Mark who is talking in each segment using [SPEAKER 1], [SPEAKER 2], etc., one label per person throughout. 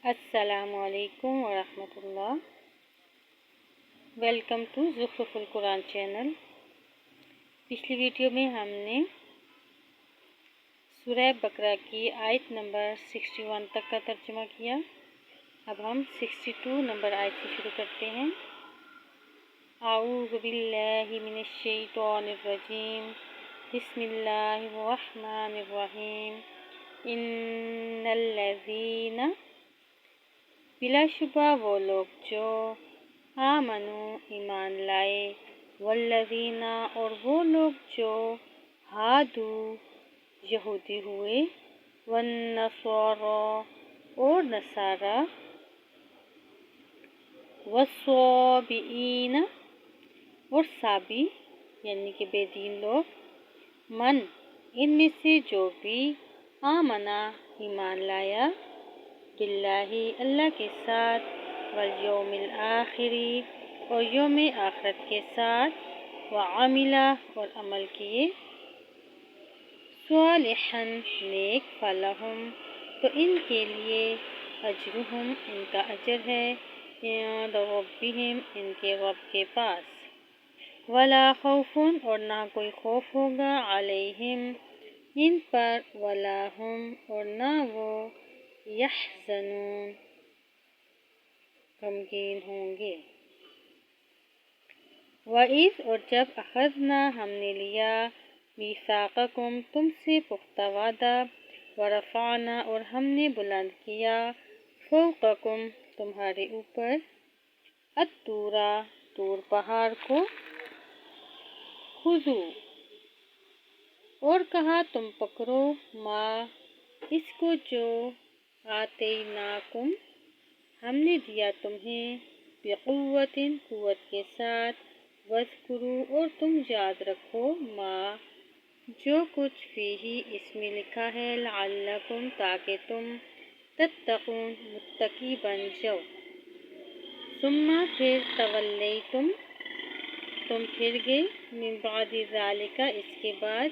[SPEAKER 1] السلام علیکم ورحمۃ اللہ۔ ویلکم ٹو زخرف القرآن چینل۔ پچھلی ویڈیو میں ہم نے سورہ بقرہ کی آیت نمبر 61 تک کا ترجمہ کیا۔ اب ہم 62 نمبر آیت سے شروع کرتے ہیں۔ اعوذ باللہ من الشیطان الرجیم، بسم اللہ الرحمن الرحیم۔ ان الذین، بلا شبہ وہ لوگ جو آمنو ایمان لائے، والذین اور وہ لوگ جو ہادو یہودی ہوئے، والنصارى اور نصارہ، والصابئین اور صابی یعنی کہ بے دین لوگ، من ان میں سے جو بھی آمنا ایمان لایا، باللہ اللہ کے ساتھ، والیوم الآخری اور یوم آخرت کے ساتھ، وعملہ اور عمل کیے، صالحاً نیک، فلہم تو ان کے لیے، اجرہم ان کا اجر ہے، عند ربہم ان کے رب کے پاس، ولا خوف اور نہ کوئی خوف ہوگا، علیہم ان پر، ولا ہم اور نہ وہ، یحزنون غمگین ہوں گے۔ وَإِذْ اور جب اخذنا ہم نے لیا، میثاقکم تم سے پختہ وعدہ، ورفعنا اور ہم نے بلند کیا، فوقکم تمہارے اوپر، الطور طور پہاڑ کو، خذوا اور کہا تم پکڑو، ما اس کو جو آتیناکم ہم نے دیا تمہیں، بقوت قوت کے ساتھ، واذکروا اور تم یاد رکھو، ما جو کچھ فیہ اس میں لکھا ہے، لعلکم تاکہ تم، تتقون متقی بن جاؤ، ثم پھر تولیتم تم پھر گئے، من بعد ذالک اس کے بعد،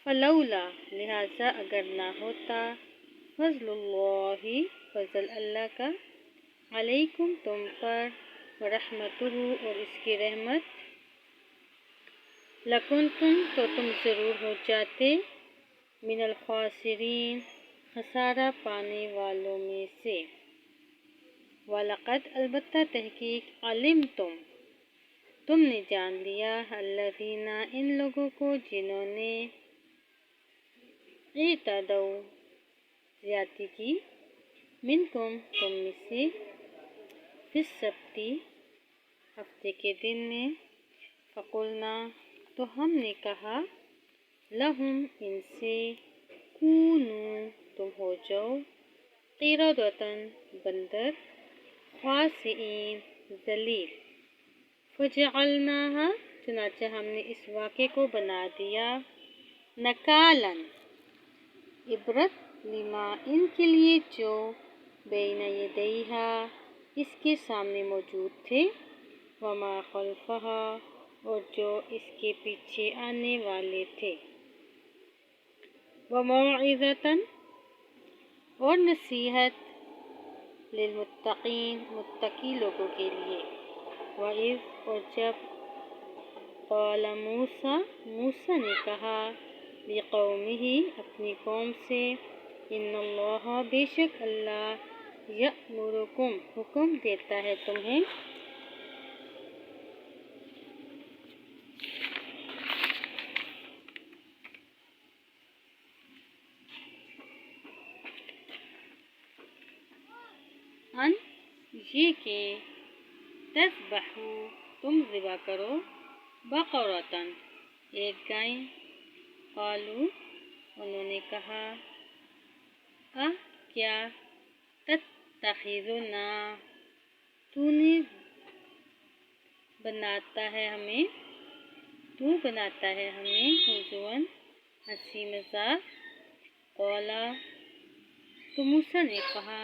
[SPEAKER 1] فلولا لہذا اگر نہ ہوتا، فضل اللہ فضل اللہ کا، علیکم تم پر، ورحمتہ اور اس کی رحمت، لکنتم تو تم ضرور ہو جاتے، من الخاسرین خسارہ پانے والوں میں سے، وَلَقَدْ البتہ تحقیق، علمتم تم نے جان لیا، الذین ان لوگوں کو جنہوں نے، اعتدوا زیادتی کی، منکم تم میں سے، فی السبت ہفتے کے دن میں، فقلنا تو ہم نے کہا، لہم ان سے، کونوا تم ہو جاؤ، قردۃ بندر، خاسئین ذلیل، فجعلناہا چنانچہ ہم نے اس واقعے کو بنا دیا، نکالاً عبرت، لما ان کے لیے جو، بین یدیہا اس کے سامنے موجود تھے، وما خلفہا اور جو اس کے پیچھے آنے والے تھے، وموعظۃ اور نصیحت، للمتقین متقی لوگوں کے لیے، وَإِذْ اور جب، قال موسیٰ موسیٰ نے کہا، لقومہ اپنی قوم سے، ان اللہ بے شک اللہ، یأمرکم حکم دیتا ہے تمہیں، ان یہ کہ، تذبحوا تم ذبح کرو، بقرۃ ایک گائے، قالوا انہوں نے کہا، کیا، تتخذنا تو نے بناتا ہے ہمیں، تو بناتا ہے ہمیں، ہزواً ہنسی مذاق، قال تو موسیٰ نے کہا،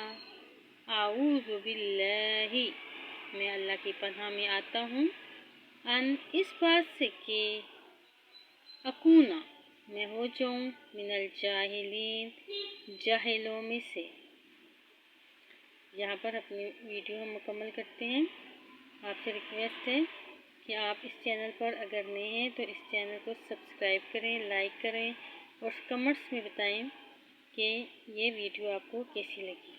[SPEAKER 1] اعوذ باللہ میں اللہ کی پناہ میں آتا ہوں، ان اس بات سے کہ، اکون میں ہو جاؤں، من الجاہلین جاہلوں میں سے، یہاں پر اپنی ویڈیو ہم مکمل کرتے ہیں۔ آپ سے ریکویسٹ ہے کہ آپ اس چینل پر اگر نئے ہیں تو اس چینل کو سبسکرائب کریں، لائک کریں اور کمنٹس میں بتائیں کہ یہ ویڈیو آپ کو کیسی لگی۔